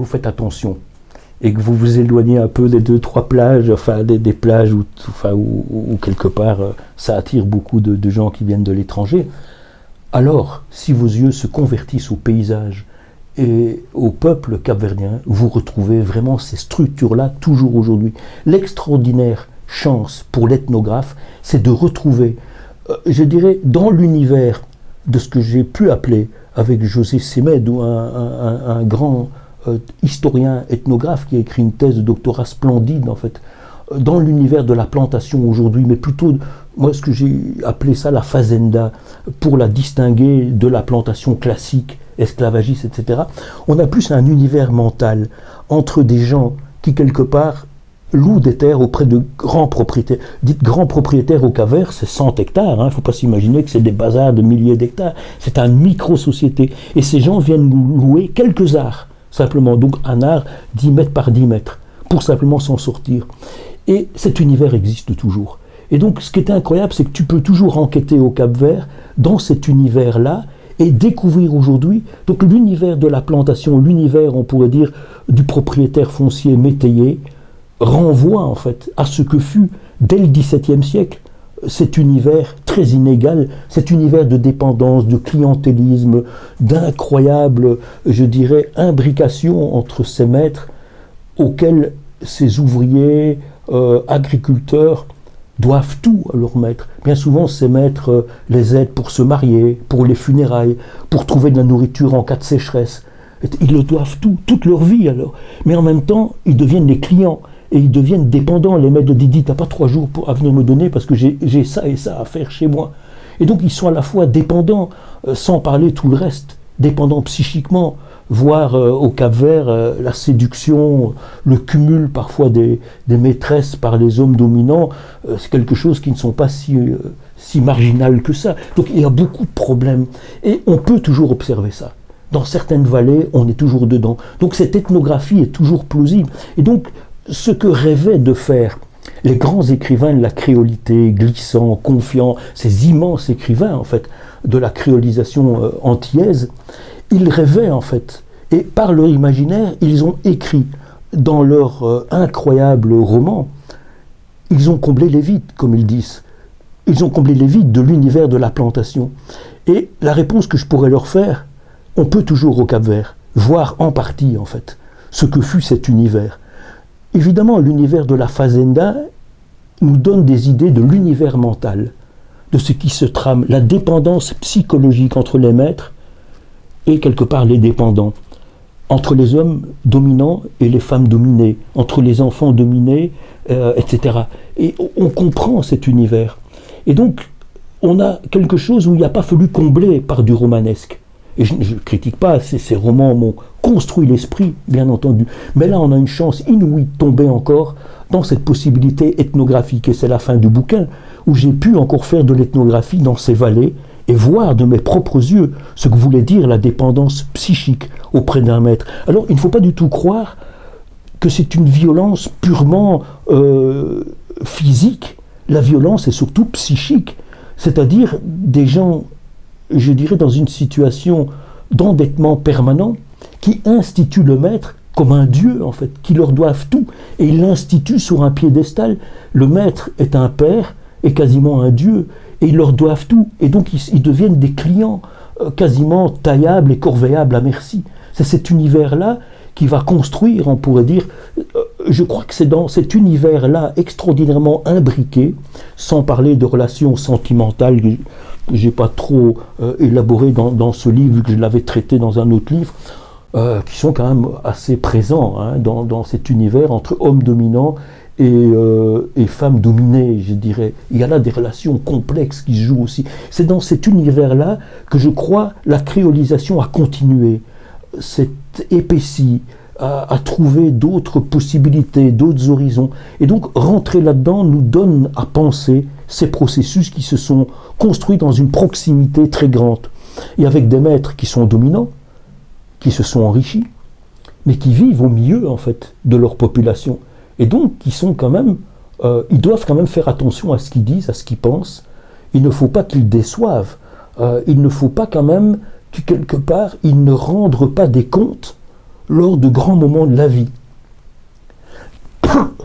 vous faites attention et que vous vous éloignez un peu des 2-3 plages, enfin des plages où quelque part ça attire beaucoup de gens qui viennent de l'étranger, alors si vos yeux se convertissent au paysage et au peuple capverdien, vous retrouvez vraiment ces structures-là toujours aujourd'hui. L'extraordinaire chance pour l'ethnographe, c'est de retrouver, je dirais, dans l'univers de ce que j'ai pu appeler, avec José Semed, ou un grand historien ethnographe qui a écrit une thèse de doctorat splendide, en fait, dans l'univers de la plantation aujourd'hui, mais plutôt, moi, ce que j'ai appelé ça la fazenda, pour la distinguer de la plantation classique, esclavagiste, etc. On a plus un univers mental entre des gens qui, quelque part, louent des terres auprès de grands propriétaires. Dites grands propriétaires au Cap-Vert, c'est 100 hectares. Il ne faut pas s'imaginer que c'est des bazars de milliers d'hectares. C'est une micro-société. Et ces gens viennent nous louer quelques arts, simplement. Donc un art 10 mètres par 10 mètres, pour simplement s'en sortir. Et cet univers existe toujours. Et donc ce qui est incroyable, c'est que tu peux toujours enquêter au Cap-Vert, dans cet univers-là, et découvrir aujourd'hui, donc l'univers de la plantation, l'univers, on pourrait dire, du propriétaire foncier métayer, renvoie en fait à ce que fut, dès le XVIIe siècle, cet univers très inégal, cet univers de dépendance, de clientélisme, d'incroyable, je dirais, imbrication entre ces maîtres auxquels ces ouvriers, agriculteurs, doivent tout à leur maître. Bien souvent, ces maîtres les aident pour se marier, pour les funérailles, pour trouver de la nourriture en cas de sécheresse. Ils le doivent tout, toute leur vie alors. Mais en même temps, ils deviennent les clients et ils deviennent dépendants. Les maîtres disent, t'as pas 3 jours à venir me donner parce que j'ai ça et ça à faire chez moi. Et donc, ils sont à la fois dépendants, sans parler tout le reste, dépendants psychiquement, voire au Cap-Vert, la séduction, le cumul parfois des maîtresses par les hommes dominants, c'est quelque chose qui ne sont pas si marginal que ça. Donc il y a beaucoup de problèmes. Et on peut toujours observer ça. Dans certaines vallées, on est toujours dedans. Donc cette ethnographie est toujours plausible. Et donc, ce que rêvaient de faire les grands écrivains de la créolité, glissants, confiants, ces immenses écrivains, en fait, de la créolisation antillaise, ils rêvaient, en fait, et par leur imaginaire, ils ont écrit dans leur incroyable roman, ils ont comblé les vides, comme ils disent. Ils ont comblé les vides de l'univers de la plantation. Et la réponse que je pourrais leur faire, on peut toujours au Cap-Vert voir en partie, en fait, ce que fut cet univers. Évidemment, l'univers de la fazenda nous donne des idées de l'univers mental, de ce qui se trame, la dépendance psychologique entre les maîtres et quelque part les dépendants, entre les hommes dominants et les femmes dominées, entre les enfants dominés, etc. Et on comprend cet univers. Et donc, on a quelque chose où il n'y a pas fallu combler par du romanesque. Et je ne critique pas, ces romans m'ont construit l'esprit, bien entendu. Mais là, on a une chance inouïe de tomber encore dans cette possibilité ethnographique. Et c'est la fin du bouquin, où j'ai pu encore faire de l'ethnographie dans ces vallées et voir de mes propres yeux ce que voulait dire la dépendance psychique auprès d'un maître. Alors, il ne faut pas du tout croire que c'est une violence purement physique. La violence est surtout psychique. C'est-à-dire des gens, je dirais, dans une situation d'endettement permanent, qui instituent le maître comme un dieu, en fait, qui leur doivent tout, et ils l'instituent sur un piédestal. Le maître est un père, est quasiment un dieu, et ils leur doivent tout, et donc ils deviennent des clients quasiment taillables et corvéables à merci. C'est cet univers-là qui va construire, on pourrait dire, je crois que c'est dans cet univers-là extraordinairement imbriqué, sans parler de relations sentimentales que je n'ai pas trop élaborées dans ce livre, vu que je l'avais traité dans un autre livre, qui sont quand même assez présents dans cet univers entre hommes dominants et femmes dominées, je dirais. Il y a là des relations complexes qui se jouent aussi. C'est dans cet univers-là que je crois la créolisation a continué, s'est épaissie, à trouver d'autres possibilités, d'autres horizons. Et donc rentrer là-dedans nous donne à penser ces processus qui se sont construits dans une proximité très grande. Et avec des maîtres qui sont dominants, qui se sont enrichis, mais qui vivent au milieu, en fait, de leur population. Et donc, qui sont quand même, ils doivent quand même faire attention à ce qu'ils disent, à ce qu'ils pensent. Il ne faut pas qu'ils déçoivent. Il ne faut pas quand même que, quelque part, ils ne rendent pas des comptes lors de grands moments de la vie.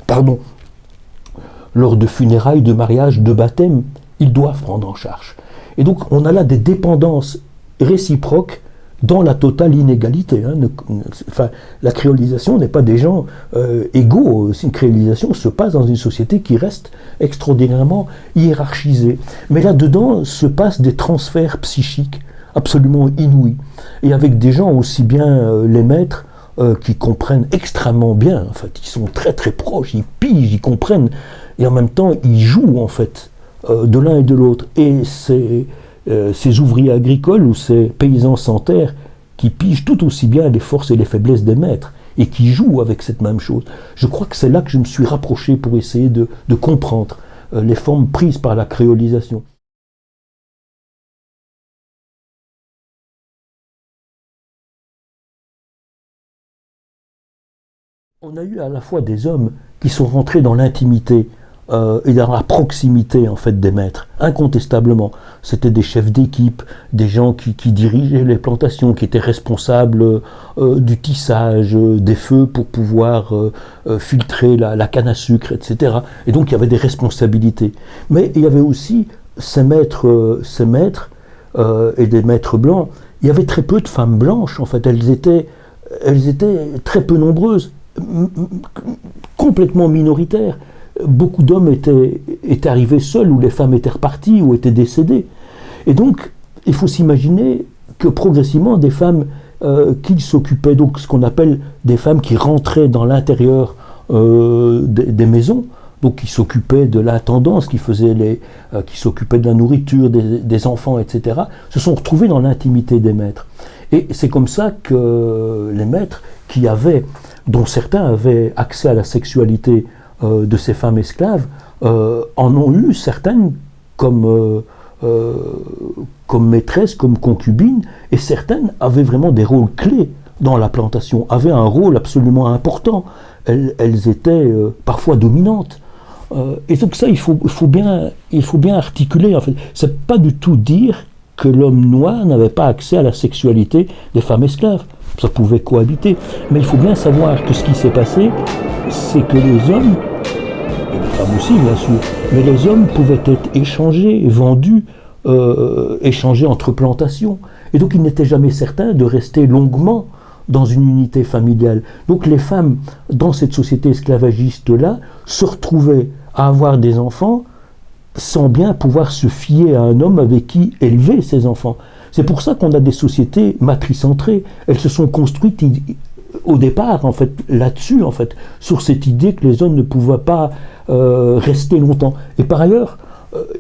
Pardon. Lors de funérailles, de mariages, de baptêmes, ils doivent prendre en charge. Et donc on a là des dépendances réciproques dans la totale inégalité. Enfin, la créolisation n'est pas des gens égaux. Une créolisation se passe dans une société qui reste extraordinairement hiérarchisée. Mais là-dedans se passent des transferts psychiques absolument inouïs. Et avec des gens aussi bien les maîtres qui comprennent extrêmement bien. En fait, ils sont très très proches, ils pigent, ils comprennent. Et en même temps, ils jouent en fait de l'un et de l'autre. Et ces ouvriers agricoles ou ces paysans sans terre qui pigent tout aussi bien les forces et les faiblesses des maîtres et qui jouent avec cette même chose. Je crois que c'est là que je me suis rapproché pour essayer de comprendre les formes prises par la créolisation. On a eu à la fois des hommes qui sont rentrés dans l'intimité et dans la proximité en fait des maîtres, incontestablement. C'était des chefs d'équipe, des gens qui dirigeaient les plantations, qui étaient responsables du tissage, des feux pour pouvoir filtrer la canne à sucre, etc. Et donc il y avait des responsabilités. Mais il y avait aussi ces maîtres et des maîtres blancs. Il y avait très peu de femmes blanches en fait. Elles étaient très peu nombreuses, complètement minoritaires. Beaucoup d'hommes étaient arrivés seuls, ou les femmes étaient reparties, ou étaient décédées. Et donc, il faut s'imaginer que progressivement, des femmes qui s'occupaient, donc ce qu'on appelle des femmes qui rentraient dans l'intérieur des maisons, donc qui s'occupaient de l'intendance, qui s'occupaient de la nourriture, des enfants, etc., se sont retrouvées dans l'intimité des maîtres. Et c'est comme ça que les maîtres, dont certains avaient accès à la sexualité de ces femmes esclaves, en ont eu certaines comme maîtresses, comme concubines, et certaines avaient vraiment des rôles clés dans la plantation, avaient un rôle absolument important. Elles étaient parfois dominantes. Et donc ça, il faut bien articuler. En fait, c'est pas du tout dire que l'homme noir n'avait pas accès à la sexualité des femmes esclaves. Ça pouvait cohabiter. Mais il faut bien savoir que ce qui s'est passé, c'est que les hommes, et les femmes aussi bien sûr, mais les hommes pouvaient être échangés, vendus, échangés entre plantations. Et donc il n'était jamais certain de rester longuement dans une unité familiale. Donc les femmes, dans cette société esclavagiste-là, se retrouvaient à avoir des enfants sans bien pouvoir se fier à un homme avec qui élever ses enfants. C'est pour ça qu'on a des sociétés matricentrées. Elles se sont construites au départ, en fait, là-dessus, en fait, sur cette idée que les hommes ne pouvaient pas rester longtemps. Et par ailleurs,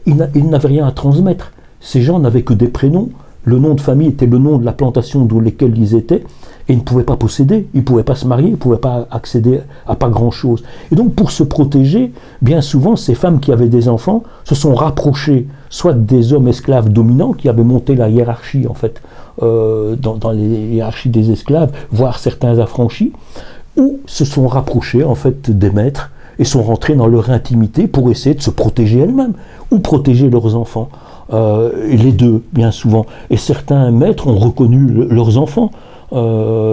ils n'avaient rien à transmettre. Ces gens n'avaient que des prénoms. Le nom de famille était le nom de la plantation dans laquelle ils étaient, et ils ne pouvaient pas posséder, ils ne pouvaient pas se marier, ils ne pouvaient pas accéder à pas grand-chose. Et donc pour se protéger, bien souvent, ces femmes qui avaient des enfants se sont rapprochées soit des hommes esclaves dominants qui avaient monté la hiérarchie, en fait, dans les hiérarchies des esclaves, voire certains affranchis, ou se sont rapprochées, en fait, des maîtres, et sont rentrées dans leur intimité pour essayer de se protéger elles-mêmes, ou protéger leurs enfants. Les deux, bien souvent. Et certains maîtres ont reconnu leurs enfants,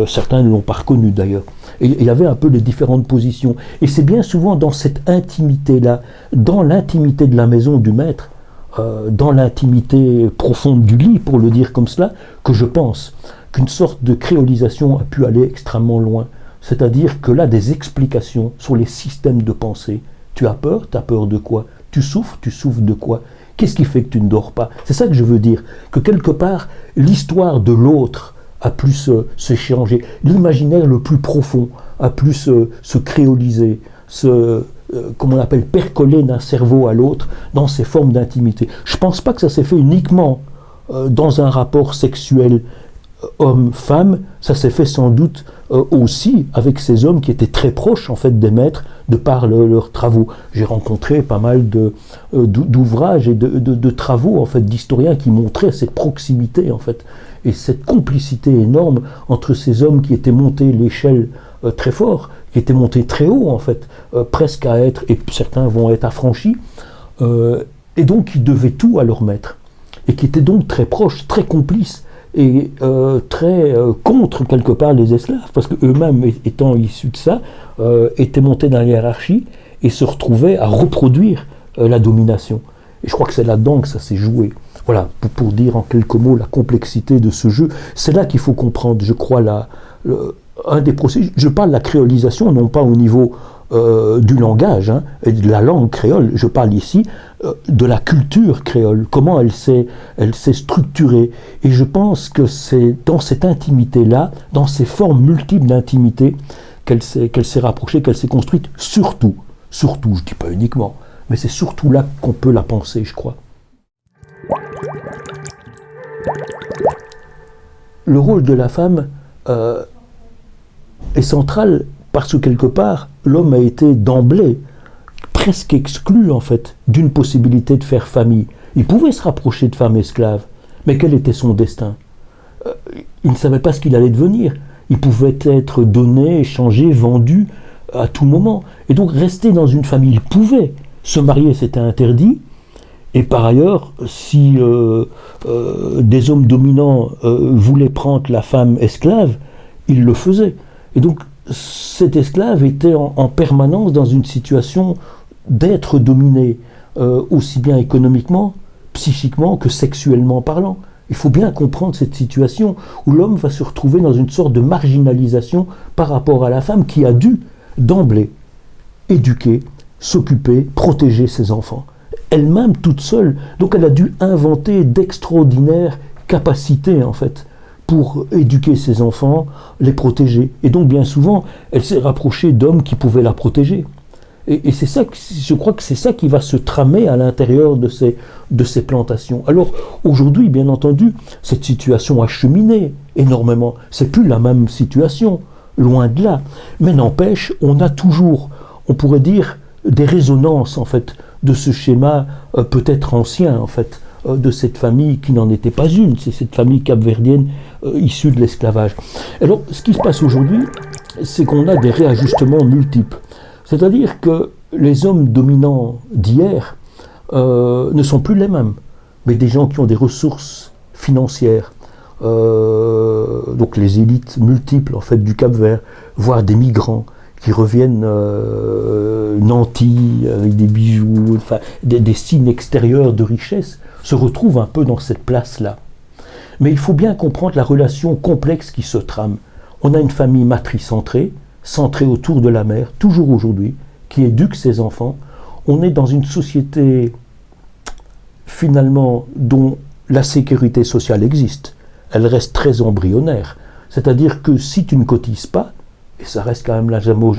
certains ne l'ont pas reconnu d'ailleurs. Et il y avait un peu les différentes positions. Et c'est bien souvent dans cette intimité-là, dans l'intimité de la maison du maître, dans l'intimité profonde du lit, pour le dire comme cela, que je pense qu'une sorte de créolisation a pu aller extrêmement loin. C'est-à-dire que là, des explications sur les systèmes de pensée. Tu as peur de quoi? Tu souffres de quoi? Qu'est-ce qui fait que tu ne dors pas? C'est ça que je veux dire, que quelque part, l'histoire de l'autre a pu s'échanger. L'imaginaire le plus profond a pu se créoliser, comme on appelle, percoler d'un cerveau à l'autre dans ces formes d'intimité. Je ne pense pas que ça s'est fait uniquement dans un rapport sexuel homme-femme, ça s'est fait sans doute aussi avec ces hommes qui étaient très proches en fait des maîtres de par leurs travaux. J'ai rencontré pas mal d'ouvrages et de travaux en fait d'historiens qui montraient cette proximité en fait et cette complicité énorme entre ces hommes qui étaient montés l'échelle très fort, qui étaient montés très haut en fait, presque à être, et certains vont être affranchis, et donc qui devaient tout à leur maître et qui étaient donc très proches, très complices. et très contre quelque part les esclaves, parce qu'eux-mêmes, étant issus de ça, étaient montés dans la hiérarchie et se retrouvaient à reproduire la domination. Et je crois que c'est là-dedans que ça s'est joué. Voilà, pour dire en quelques mots la complexité de ce jeu. C'est là qu'il faut comprendre, je crois, un des processus. Je parle de la créolisation, non pas au niveau du langage et de la langue créole. Je parle ici de la culture créole, comment elle s'est structurée. Et je pense que c'est dans cette intimité-là, dans ces formes multiples d'intimité, qu'elle s'est rapprochée, qu'elle s'est construite, surtout, je ne dis pas uniquement, mais c'est surtout là qu'on peut la penser, je crois. Le rôle de la femme est central parce que quelque part, l'homme a été d'emblée presque exclu en fait d'une possibilité de faire famille. Il pouvait se rapprocher de femmes esclaves, mais quel était son destin? Il ne savait pas ce qu'il allait devenir. Il pouvait être donné, échangé, vendu à tout moment. Et donc rester dans une famille, il pouvait. Se marier, c'était interdit. Et par ailleurs, si des hommes dominants voulaient prendre la femme esclave, ils le faisaient. Et donc, cet esclave était en permanence dans une situation d'être dominé, aussi bien économiquement, psychiquement que sexuellement parlant. Il faut bien comprendre cette situation où l'homme va se retrouver dans une sorte de marginalisation par rapport à la femme qui a dû, d'emblée, éduquer, s'occuper, protéger ses enfants. Elle-même toute seule. Donc elle a dû inventer d'extraordinaires capacités, en fait, pour éduquer ses enfants, les protéger. Et donc bien souvent, elle s'est rapprochée d'hommes qui pouvaient la protéger. Et c'est ça, je crois que c'est ça qui va se tramer à l'intérieur de ces plantations. Alors aujourd'hui, bien entendu, cette situation a cheminé énormément. C'est plus la même situation, loin de là. Mais n'empêche, on a toujours, on pourrait dire, des résonances en fait de ce schéma peut-être ancien en fait de cette famille qui n'en était pas une. C'est cette famille capverdienne issue de l'esclavage. Alors, ce qui se passe aujourd'hui, c'est qu'on a des réajustements multiples. C'est-à-dire que les hommes dominants d'hier ne sont plus les mêmes, mais des gens qui ont des ressources financières, donc les élites multiples en fait du Cap-Vert, voire des migrants qui reviennent nantis avec des bijoux, enfin, des signes extérieurs de richesse, se retrouvent un peu dans cette place-là. Mais il faut bien comprendre la relation complexe qui se trame. On a une famille matricentrée, centrée autour de la mère, toujours aujourd'hui, qui éduque ses enfants. On est dans une société, finalement, dont la sécurité sociale existe. Elle reste très embryonnaire. C'est-à-dire que si tu ne cotises pas, et ça reste quand même largement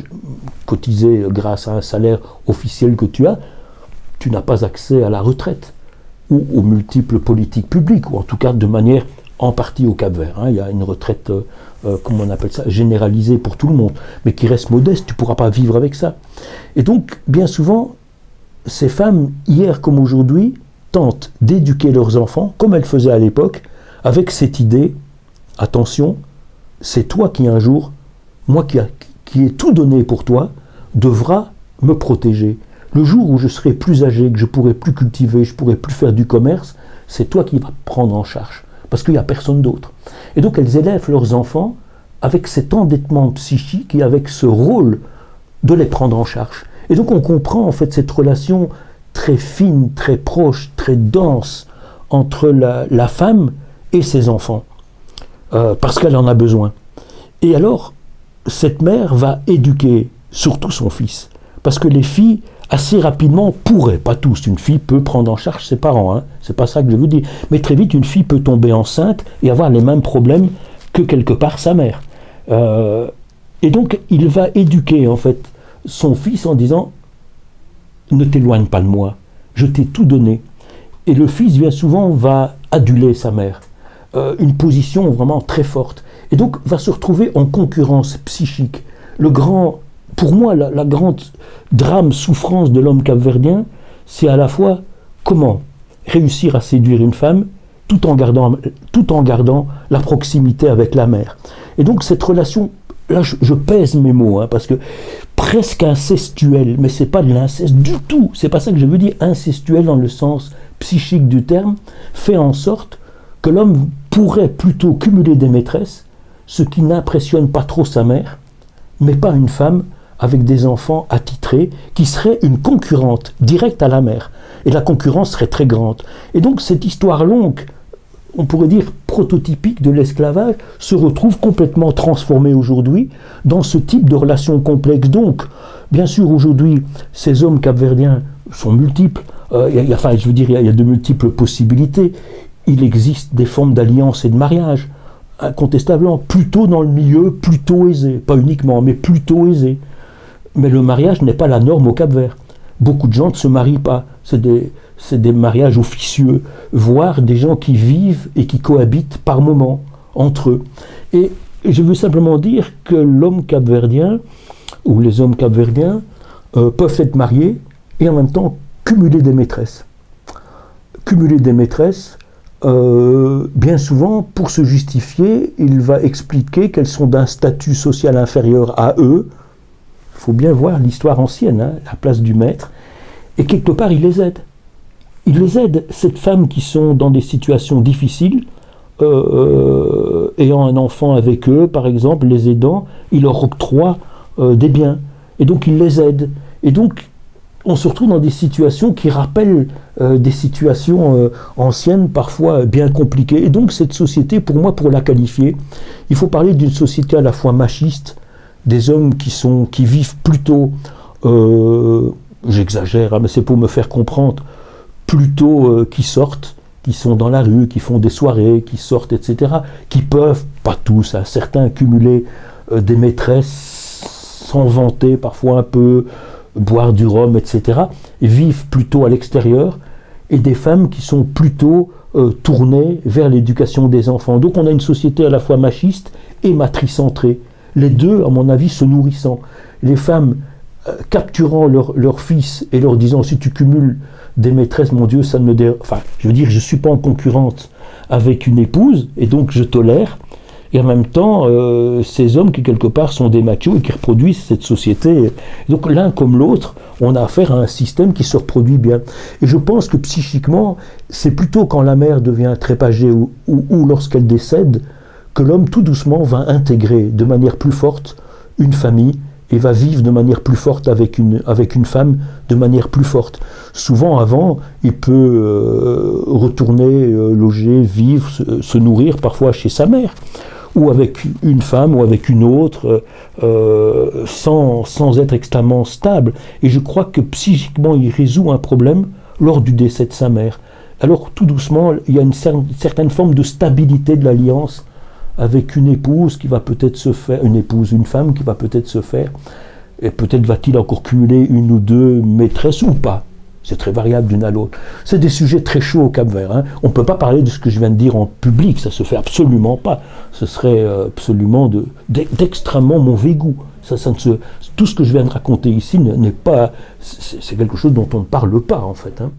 cotisé grâce à un salaire officiel que tu n'as pas accès à la retraite ou aux multiples politiques publiques, ou en tout cas de manière en partie au Cap-Vert. Il y a une retraite, comment on appelle ça, généralisée pour tout le monde, mais qui reste modeste, tu ne pourras pas vivre avec ça. Et donc, bien souvent, ces femmes, hier comme aujourd'hui, tentent d'éduquer leurs enfants, comme elles faisaient à l'époque, avec cette idée, attention, c'est toi qui un jour, moi qui ai tout donné pour toi, devra me protéger. Le jour où je serai plus âgé, que je pourrai plus cultiver, je pourrai plus faire du commerce, c'est toi qui vas prendre en charge, parce qu'il n'y a personne d'autre. Et donc elles élèvent leurs enfants avec cet endettement psychique et avec ce rôle de les prendre en charge. Et donc on comprend en fait cette relation très fine, très proche, très dense entre la femme et ses enfants, parce qu'elle en a besoin. Et alors, cette mère va éduquer surtout son fils, parce que les filles, assez rapidement, pourraient, pas tous, une fille peut prendre en charge ses parents, c'est pas ça que je vous dis, mais très vite, une fille peut tomber enceinte et avoir les mêmes problèmes que quelque part sa mère. Et donc, il va éduquer, en fait, son fils en disant « Ne t'éloigne pas de moi, je t'ai tout donné ». Et le fils, bien souvent, va aduler sa mère, une position vraiment très forte. Et donc, va se retrouver en concurrence psychique. Pour moi, la grande drame, souffrance de l'homme capverdien, c'est à la fois comment réussir à séduire une femme tout en gardant la proximité avec la mère. Et donc, cette relation, là, je pèse mes mots, parce que presque incestuelle, mais c'est pas de l'inceste du tout, c'est pas ça que je veux dire, incestuelle dans le sens psychique du terme, fait en sorte que l'homme pourrait plutôt cumuler des maîtresses, ce qui n'impressionne pas trop sa mère, mais pas une femme avec des enfants attitrés, qui serait une concurrente directe à la mère. Et la concurrence serait très grande. Et donc cette histoire longue, on pourrait dire prototypique de l'esclavage, se retrouve complètement transformée aujourd'hui dans ce type de relation complexe. Donc, bien sûr, aujourd'hui, ces hommes capverdiens sont multiples. Il y a de multiples possibilités. Il existe des formes d'alliance et de mariage, incontestablement, plutôt dans le milieu, plutôt aisé. Pas uniquement, mais plutôt aisé. Mais le mariage n'est pas la norme au Cap-Vert. Beaucoup de gens ne se marient pas. C'est des mariages officieux, voire des gens qui vivent et qui cohabitent par moments entre eux. Et je veux simplement dire que l'homme capverdien, ou les hommes capverdiens, peuvent être mariés et en même temps cumuler des maîtresses. Cumuler des maîtresses, bien souvent, pour se justifier, il va expliquer qu'elles sont d'un statut social inférieur à eux. Il faut bien voir l'histoire ancienne, hein, la place du maître, et quelque part il les aide. Il les aide, ces femmes qui sont dans des situations difficiles, ayant un enfant avec eux, par exemple, les aidant, il leur octroie des biens. Et donc il les aide. Et donc on se retrouve dans des situations qui rappellent des situations anciennes, parfois bien compliquées. Et donc cette société, pour moi, pour la qualifier, il faut parler d'une société à la fois machiste, des hommes qui vivent plutôt, j'exagère, hein, mais c'est pour me faire comprendre, plutôt qui sortent, qui sont dans la rue, qui font des soirées, qui sortent, etc., qui peuvent, pas tous, hein, certains cumuler des maîtresses, s'en vanter parfois un peu, boire du rhum, etc., et vivent plutôt à l'extérieur, et des femmes qui sont plutôt tournées vers l'éducation des enfants. Donc on a une société à la fois machiste et matricentrée. Les deux, à mon avis, se nourrissant. Les femmes capturant leur fils et leur disant, si tu cumules des maîtresses, mon Dieu, ça ne me dérange. Enfin, je veux dire, je ne suis pas en concurrence avec une épouse, et donc je tolère. Et en même temps, ces hommes qui, quelque part, sont des machos et qui reproduisent cette société. Donc, l'un comme l'autre, on a affaire à un système qui se reproduit bien. Et je pense que psychiquement, c'est plutôt quand la mère devient trépagée ou lorsqu'elle décède, que l'homme, tout doucement, va intégrer de manière plus forte une famille et va vivre de manière plus forte avec une femme, de manière plus forte. Souvent, avant, il peut retourner, loger, vivre, se nourrir, parfois chez sa mère, ou avec une femme, ou avec une autre, sans être extrêmement stable. Et je crois que psychiquement, il résout un problème lors du décès de sa mère. Alors, tout doucement, il y a une certaine forme de stabilité de l'alliance avec une épouse qui va peut-être se faire, une femme qui va peut-être se faire, et peut-être va-t-il encore cumuler une ou deux maîtresses ou pas. C'est très variable d'une à l'autre. C'est des sujets très chauds au Cap-Vert. Hein. On ne peut pas parler de ce que je viens de dire en public, ça ne se fait absolument pas. Ce serait absolument d'extrêmement mauvais goût. Tout ce que je viens de raconter ici n'est pas... C'est quelque chose dont on ne parle pas, en fait. Hein.